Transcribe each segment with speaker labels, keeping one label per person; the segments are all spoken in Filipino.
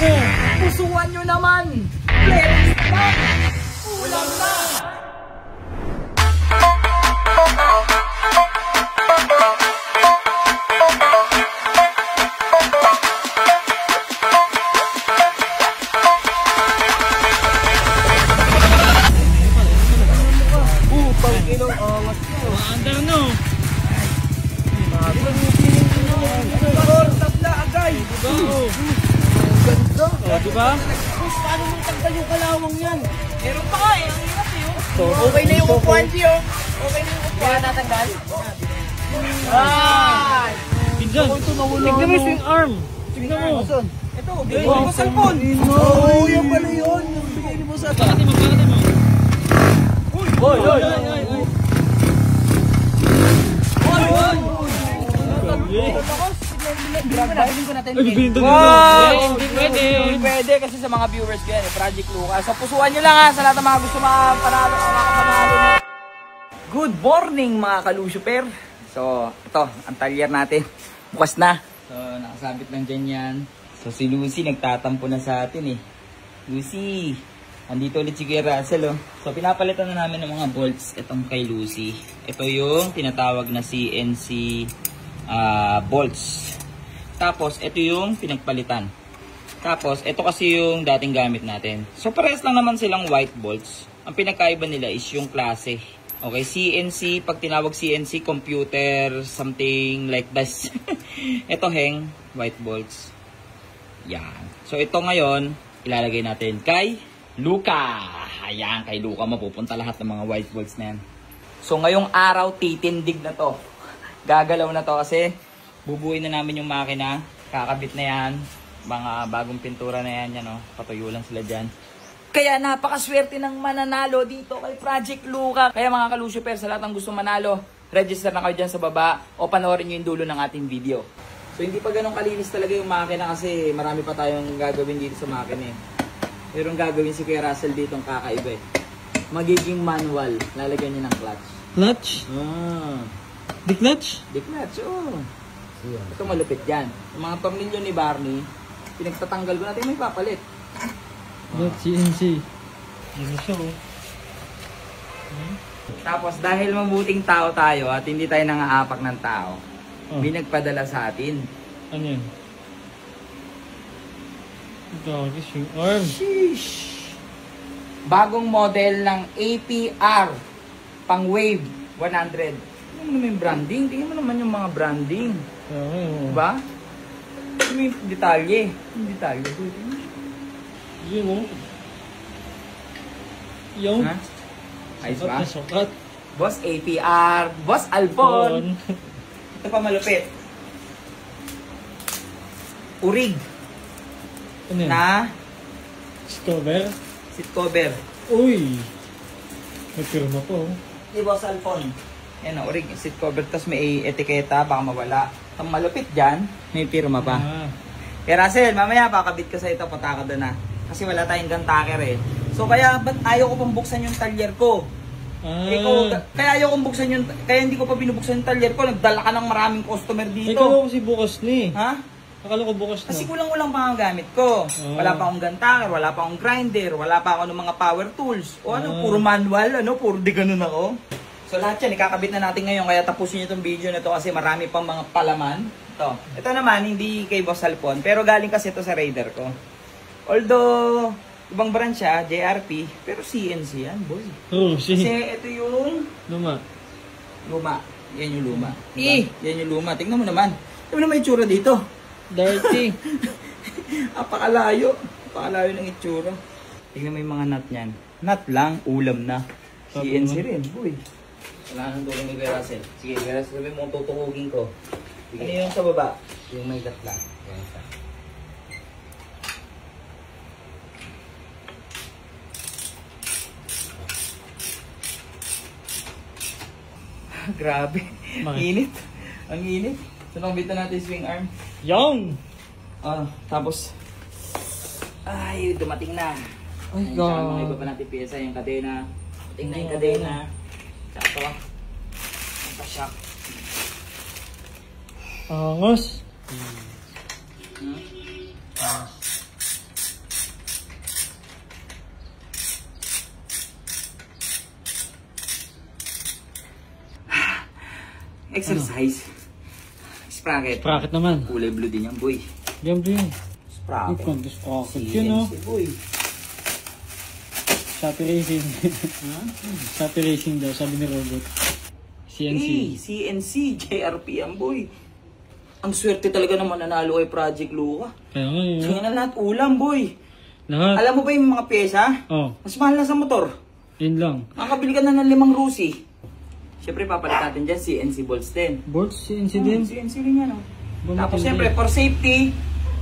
Speaker 1: mo. Pusuan nyo naman. Playlist naman. Ulam na.
Speaker 2: Andar no.
Speaker 1: Ganda.
Speaker 2: Oh, diba?
Speaker 1: Paano mo tanggal yung kalawang yan? Meron pa nga eh. Ang hirap eh. Okay na yung upuan, Gio. Okay na yung upuan. Kaya natanggal? Ah!
Speaker 2: Pinsan, tignan mo yung arm. Tignan mo.
Speaker 1: Ito, bigay mo sa cellphone. Oo, yan pala yun. Bigay mo sa cellphone.
Speaker 2: Bakit mo, bakit mo?
Speaker 1: Hoy, hoy,
Speaker 2: Hindi pwede.
Speaker 1: Hindi pwede kasi sa mga viewers ko yan, Project Lucas. So pusuan nyo lang ha, sa lahat ng mga gusto makapanalo. Good morning mga kalusuper. So ito, ang talyer natin. Bukas na. So nakasabit lang dyan yan. So si Lucy nagtatampo na sa atin eh. Lucy, andito ulit si Kuya Russell oh. So pinapalitan na namin ng mga bolts itong kay Lucy. Ito yung tinatawag na CNC bolts. Tapos ito yung pinagpalitan. Tapos ito kasi yung dating gamit natin. So parehas lang naman silang white bolts. Ang pinagkaiba nila is yung klase. Okay, CNC, pag tinawag CNC, computer, something like this. Ito heng, white bolts. Yan. So ito ngayon, ilalagay natin kay Luca. Ayan, kay Luca mapupunta lahat ng mga white bolts na yan. So ngayong araw, titindig na to. Gagalaw na to kasi bubuin na namin yung makina. Kakabit na yan. Mga bagong pintura na yan. Yan, oh. Patuyo lang sila dyan. Kaya napakaswerte ng mananalo dito kay Project Luca. Kaya mga kalusuper, sa lahat ng gusto manalo, register na kayo dyan sa baba o panoorin nyo yung dulo ng ating video. So hindi pa ganun kalinis talaga yung makina kasi marami pa tayong gagawin dito sa makina eh. Mayroong gagawin si Kuya Russell dito ang kakaiba eh. Magiging manual. Lalagyan niya ng clutch.
Speaker 2: Clutch? Di clutch?
Speaker 1: Di clutch, oo. Ito malupit yan. Yung mga tornilyo ni Barney, pinagtatanggal ko natin may papalit.
Speaker 2: That CNC. Ano siya oh.
Speaker 1: Tapos dahil mabuting tao tayo at hindi tayo nangaapak ng tao, may nagpadala sa atin.
Speaker 2: Ano yan? Gagis yung arm.
Speaker 1: Sheesh! Bagong model ng APR pang Wave 100. Tingnan mo naman yung branding. Tingnan mo naman yung mga branding.
Speaker 2: Okay, oh.
Speaker 1: Diba? May detalye. Yung detalye.
Speaker 2: Yun oh. Yung?
Speaker 1: Ha? Ayos ba?
Speaker 2: Sukat.
Speaker 1: Boss APR. Boss Alpon. Ito pa malupit. Urig.
Speaker 2: Ano yan?
Speaker 1: Na
Speaker 2: Discover?
Speaker 1: seat cover.
Speaker 2: Uy! May pirma po.
Speaker 1: Di Boss Alpon. Yan o, urig. Seat cover. Tapos may etiketa. Baka mawala. Ang malupit dyan, may pirma pa. Kaya Russell, mamaya pakabit ka sa ito. Pataka doon na. Kasi wala tayong gantaker eh. So kaya ba't ayaw ko pang buksan yung talyer ko? Kaya ayaw kong buksan yung, kaya hindi ko pa binubuksan yung talyer ko. Nagdala ka ng maraming customer dito.
Speaker 2: Ikaw kasi bukas ni.
Speaker 1: Ha?
Speaker 2: Akala ko bukas na.
Speaker 1: Kasi kulang-kulang pa ang gamit ko. Wala pa akong gantaker, wala pa akong grinder, wala pa ako ng mga power tools. O ano, puro manual, ano, puro di ganun ako. So lahat yan, ikakabit na natin ngayon. Kaya tapusin nyo itong video na to kasi marami pang mga palaman. Ito naman, hindi kay Boss Alpon, pero galing kasi ito sa Raider ko. Although, ibang brand siya, JRP, pero CNC yan, boy. Kasi ito yung
Speaker 2: luma.
Speaker 1: Yan yung luma. Yan yung luma. Tingnan mo naman. Tingnan mo naman yung itsura dito.
Speaker 2: Dirty.
Speaker 1: Apakalayo. Apakalayo ng itsura. Tingnan mo yung mga nut niyan. Nut lang, ulam na. CNC rin, boy. Wala nang tulong ni Kuya Russell. Sige, Kuya Russell, sabi mo tutukugin ko. Ano yung sa baba? Yung may gat lang. Yan isa. Grabe. Init. Ang init. So, nakabita natin yung swing arm.
Speaker 2: Yung!
Speaker 1: Tapos, ay, dumating na.
Speaker 2: Ay,
Speaker 1: God. Mga iba pa natin pyesa, yung kadena. Dumating na yung kadena. Tsaka ito. Ang pa-shock.
Speaker 2: Angos.
Speaker 1: Exercise. Sprocket.
Speaker 2: Sprocket naman.
Speaker 1: Kulay blue din yan, boy.
Speaker 2: Yan din.
Speaker 1: Sprocket.
Speaker 2: Ito, sprocket yun, no?
Speaker 1: CNC, boy.
Speaker 2: Shopee Racing. Shopee Racing daw, sabi ni Robot. CNC.
Speaker 1: CNC, JRP yan, boy. Ang swerte talaga naman nanalo kay Project Luca.
Speaker 2: Kaya nga yun.
Speaker 1: Kaya na lahat ulam, boy.
Speaker 2: Lahat.
Speaker 1: Alam mo ba yung mga pyesa?
Speaker 2: Oh,
Speaker 1: Mas mahal na sa motor.
Speaker 2: yun lang.
Speaker 1: Makakabili ka na ng 5 Rusi. Siyempre, papalit natin dyan, CNC bolts din.
Speaker 2: Bolts, CNC din.
Speaker 1: CNC rin yan, oh.
Speaker 2: Bumatindi.
Speaker 1: Tapos, siyempre, for safety,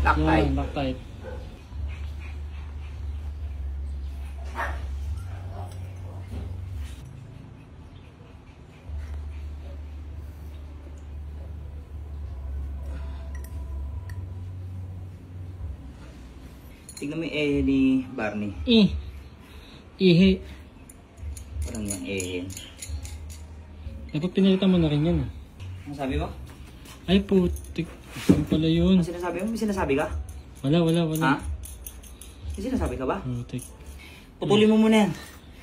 Speaker 1: Loctite.
Speaker 2: Yan, Loctite.
Speaker 1: Tignan mo yung ni Barney.
Speaker 2: Ihi.
Speaker 1: Parang yung yan.
Speaker 2: Dapat pinalitan mo na rin yan.
Speaker 1: Ano sabi mo?
Speaker 2: Ay, putik. Saan pala yun?
Speaker 1: Ano sinasabi mo? May sinasabi ka?
Speaker 2: Wala.
Speaker 1: Ha? May sinasabi ka ba?
Speaker 2: Putik.
Speaker 1: Putulin mo muna yan.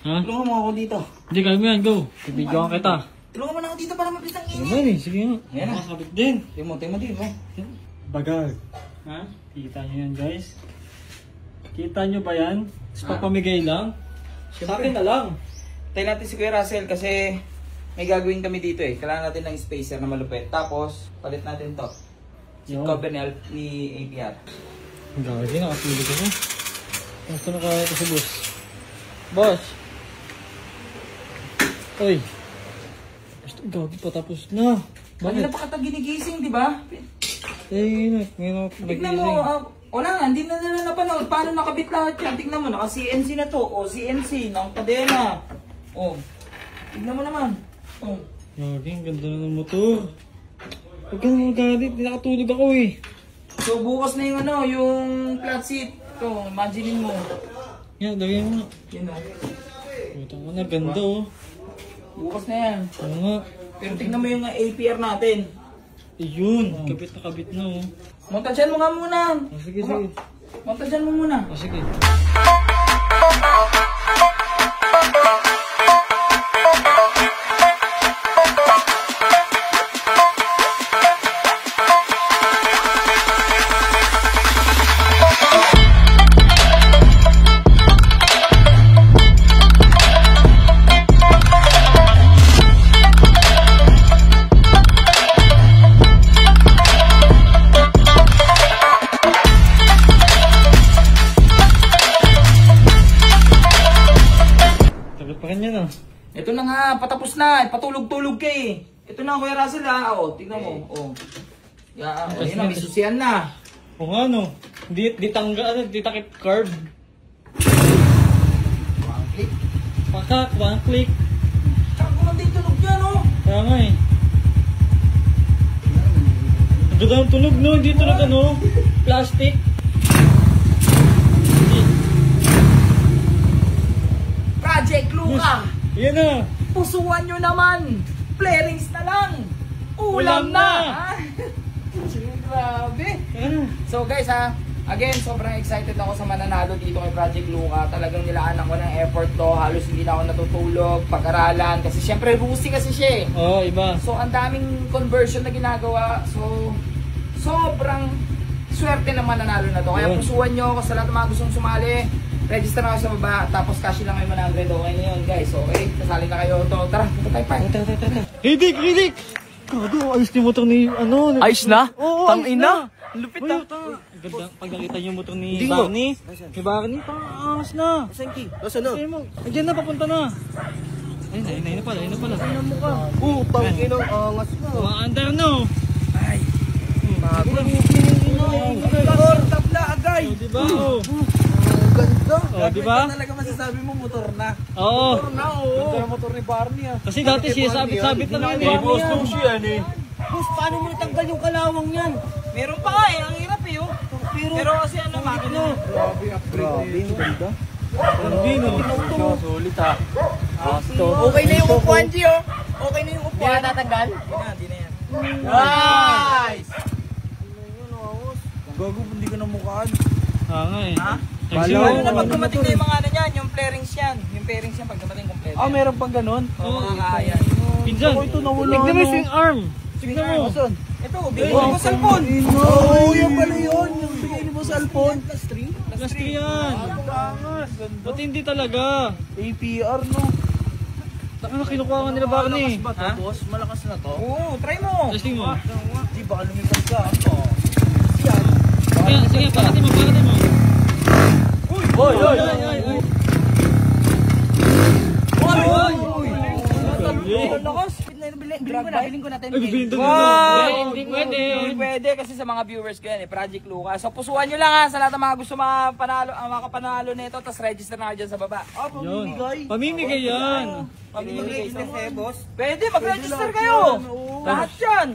Speaker 2: Ha?
Speaker 1: Tulungan mo ako dito.
Speaker 2: Hindi, kaya mo yan. Go. Bibidyoan kita.
Speaker 1: Tulungan mo na ako dito para mabilis ang
Speaker 2: Ano
Speaker 1: init.
Speaker 2: ba eh? Sige nga.
Speaker 1: Yan na.
Speaker 2: Makakabit din.
Speaker 1: Tingnan mo.
Speaker 2: Bagag. Ha? Kita nyo yan, guys. Kita nyo ba yan? Tapos papamigay lang? Sa akin na lang.
Speaker 1: Tayo natin si Kuya Russell kasi may gagawin kami dito eh. Kailangan natin ng spacer na malupit. Tapos, palit natin to. Si
Speaker 2: Yun.
Speaker 1: cover ni APR.
Speaker 2: Ang gagi, nakatulog ako. Gusto na kaya ito si boss. Boss! Uy! Basta gagi pa tapos na.
Speaker 1: Bakit
Speaker 2: Bakit?
Speaker 1: na pa kita ginigising, di ba?
Speaker 2: Eh, ngayon ako
Speaker 1: Tignan mo, wala nga, hindi na nila napanood. Paano nakabit lahat yan? Tignan mo, naka-CNC na to. O, CNC, nakakadena. O, tignan mo naman. O.
Speaker 2: Gagi, ang ganda na ng motor. Huwag ka naman galit, hindi nakatulog ako eh.
Speaker 1: So, bukas na yung yung flat seat. Ito, imaginein mo.
Speaker 2: Yan, lagay mo.
Speaker 1: Yun o.
Speaker 2: Putang ko na, ganda oh.
Speaker 1: Bukas na yan.
Speaker 2: Oo nga.
Speaker 1: Pero tignan mo yung APR natin.
Speaker 2: Ayun, kabit na oh.
Speaker 1: Montagean mo nga muna.
Speaker 2: Sige, sige.
Speaker 1: Montagean mo muna.
Speaker 2: Sige.
Speaker 1: Ito na nga, patapos na. Patulog-tulog ka eh. Ito na, Kuya Russell ha. O, tignan mo. O. Yan, o, yun na, may susiyan na.
Speaker 2: O nga no, di takip curve.
Speaker 1: One click.
Speaker 2: Pakak, one click.
Speaker 1: Tsaka kumanda yung tunog niya, no?
Speaker 2: Kaya nga eh. Ang ganda ng tunog no, hindi tunog ano, plastic.
Speaker 1: Project Luca.
Speaker 2: Yan na.
Speaker 1: Pusuan nyo naman. Flarings na lang. Ulam na. Ah. Grabe. So guys ha, again, sobrang excited ako sa mananalo dito kay Project Luca. Talagang nilaanan ko ng effort to. Halos hindi na ako natutulog, pag-aralan. Kasi syempre, Rusi kasi siya eh.
Speaker 2: Oo, iba.
Speaker 1: So, ang daming conversion na ginagawa. So, sobrang swerte na mananalo na to. Kaya pusuan nyo ako sa lahat ng mga gustong sumali. Register na kayo sa baba. Tapos cash lang kayo 100. Okay na yun guys. Okay, kasali na kayo. Tara, punta tayo pa.
Speaker 2: Ridik! Gago, ayos ni motor ni ano.
Speaker 1: Ayos na?
Speaker 2: Oo,
Speaker 1: Tangina.
Speaker 2: Lupit na. Ganda, pag nakita niyo yung motor ni Barney. Ni Barney, pangas na.
Speaker 3: Nasaan na?
Speaker 2: Andiyan na, papunta na. Ayun na pala.
Speaker 3: Ano mo ka? Tangin ang angas mo.
Speaker 2: Umaandar no.
Speaker 1: Ay.
Speaker 3: Bago.
Speaker 1: Motor, tabla, agay.
Speaker 2: O, diba? O,
Speaker 3: Ganda.
Speaker 2: diba?
Speaker 1: Talaga masasabi mo motor na.
Speaker 2: Oo.
Speaker 1: Motor na, oo.
Speaker 3: Ganda yung motor ni Barney ah.
Speaker 2: Kasi dati siya sabit-sabit na lang yung Barney yan.
Speaker 3: yan eh.
Speaker 1: Boss, paano mo natanggal yung kalawang yan? Meron pa nga eh, ang hirap eh oh. Pero kasi ano, makina.
Speaker 3: Grabe, upgrade. Grabe, ang ganda.
Speaker 2: Hindi no.
Speaker 3: Sulit ha.
Speaker 1: Okay na yung upuan, G oh. Okay na yung upuan. Hindi na tatanggal? Hindi na yan. Nice!
Speaker 3: Gago, hindi ka na mukhaan.
Speaker 2: Nga eh.
Speaker 1: Ha?
Speaker 3: Balaw.
Speaker 1: Na pag dumating na yung mga ano yan, yung flarings yan. Yung flarings yan pag dumating kompleto.
Speaker 3: Meron pang ganun?
Speaker 1: Oo, makakaya.
Speaker 2: Pinsan,
Speaker 3: Ako ito nawala
Speaker 2: tignan mo
Speaker 3: no.
Speaker 2: yung arm. Tignan mo.
Speaker 3: Asan?
Speaker 1: Ito, bigay ko sa cellphone.
Speaker 3: Oo, yan pala yun. Yung bigay ni mo sa alpon.
Speaker 2: Plus 3 yan.
Speaker 3: Pangas. Ganda.
Speaker 2: Ba't hindi talaga?
Speaker 3: APR, no?
Speaker 2: Taka na kinukuha ka nila baka ni.
Speaker 3: Malakas ba to, boss? Malakas na to?
Speaker 1: Oo, try mo.
Speaker 2: Testing mo.
Speaker 3: Di ba lumipad ka? Ano?
Speaker 2: Sige, pakatin mo, pakatin mo.
Speaker 3: Hoy, hoy,
Speaker 1: Ang lakas. Bilhin ko natin.
Speaker 2: Ay, bibilin doon. Hindi pwede.
Speaker 1: Hindi pwede kasi sa mga viewers ko yan Project Lucas. So pusuan nyo lang ha sa lahat ng mga gusto makapanalo nito. Tapos register na kayo dyan sa baba.
Speaker 2: Yun. Pamimigay yan.
Speaker 1: Pamimigay sa boss. Pwede, mag-register kayo. Lahat yan.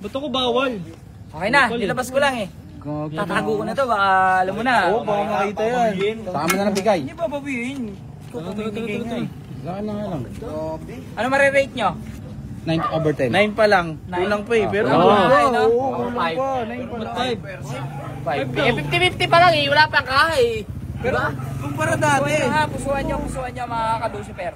Speaker 2: Ba't ako bawal?
Speaker 1: Okay na, nilabas ko lang Tatago ko na to, baka alam mo na.
Speaker 3: Oo, baka makita yan.
Speaker 4: Tama na nabigay.
Speaker 1: Hindi ba babihin?
Speaker 2: Tara.
Speaker 4: Saan na nga lang.
Speaker 1: Ano marirate nyo?
Speaker 4: 9/10.
Speaker 3: 9 pa lang. Kulang pa eh. Pero
Speaker 2: Oo.
Speaker 3: kulang pa.
Speaker 1: no?
Speaker 3: Oo, kulang pa. 9 pa lang.
Speaker 1: 50-50 pa lang wala pang kahay.
Speaker 3: Pero kumpara dati.
Speaker 1: Pusuan nyo mga ka-Lucifer.